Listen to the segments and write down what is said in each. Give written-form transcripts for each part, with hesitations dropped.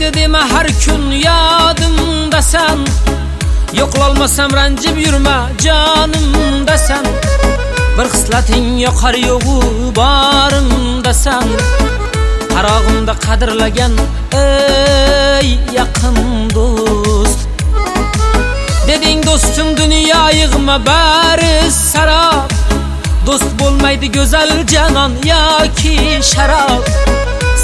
Mayli deme her gün yadımda sen, yo'qolmasam ranjib yurma jonimda sen. Bir xislating yoqar yo'g'u borimda sen. Qarog'imda qadrlagan ey yaqin do'st. Deding do'stim dunyo yig'ma bari sarob. Do'st bo'lmaydi go'zal janon yoki sharob.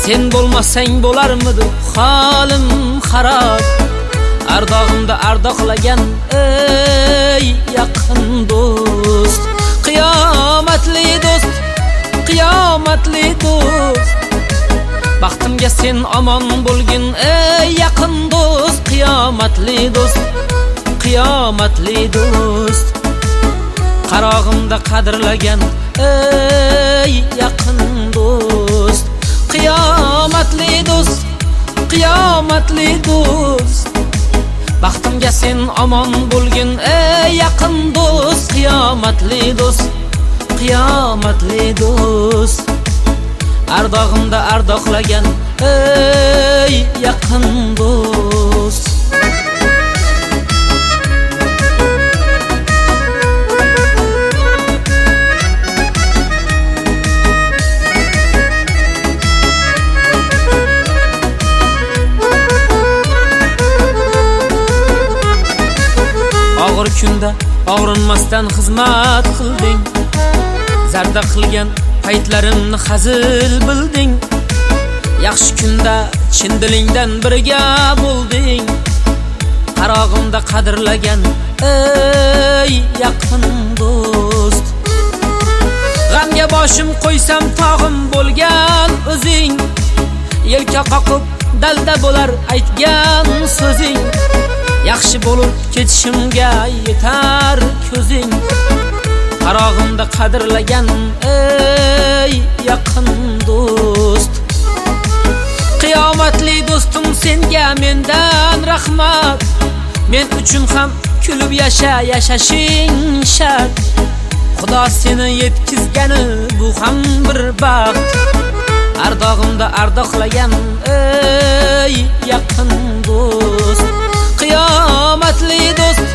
Sen bo'lmasang bo'larmidi holim xarob. Ardog'imda ardoqlagan ey yaqin do'st. Qiyomatli do'st, qiyomatli do'st. Baxtimga sen omon bo'lgin ey yaqin do'st. Qiyomatli do'st, qiyomatli do'st. Qarog'imda qadrlagan ey yaqin do'st. Qiyomatli do'st, qiyomatli do'st. Baxtimga sen omon bo'lgin ey yaqin do'st. Qiyomatli do'st, qiyomatli do'st. Ardog'imda ardoqlagan ey yaqin do'st. Og'ir kunda og'rinmasdan xizmat qilding. Zarda qilgan paytlarimni hazil bilding. Yaxshi kunda chin dilingdan birga bo'lding. Qarog'imda qadrlagan ey yaqin do'st. G'amga boshim qo'ysam tog'im bo'lgan o'zing. Yelka qoqib dalda bo'lar aytgan so'zing. Yaxshi bo'lib ketishimga yetar ko'zing. Qarog'imda qadrlagan ey yaqin do'st. Qiyomatli do'stim senga mendan rahmat. Men uchun ham kulib yashashing shart. Xudo seni yetkizgani bu ham bir baxt. Ardog'imda ardoqlagan ey yaqin do'st. Qiyomatli do'st,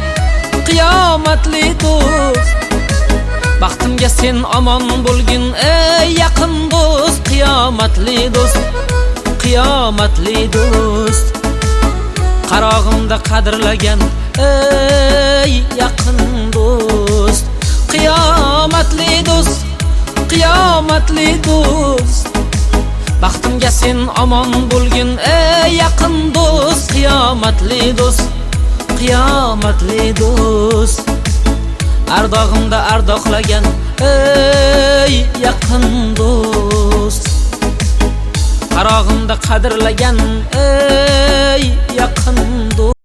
qiyomatli do'st. Baxtimga sen omon bo'lgin ey yaqin do'st. Qiyomatli do'st, qiyomatli do'st. Qarog'imda qadrlagan ey yaqin do'st. Qiyomatli do'st, qiyomatli do'st. Baxtimga sen omon bo'lgin ey yaqin do'st. Qiyomatli do'st, qiyomatli do'st. Ardog'imda ardoqlagan ey yaqin do'st. Qarog'imda qadrlagan ey yaqin do'st.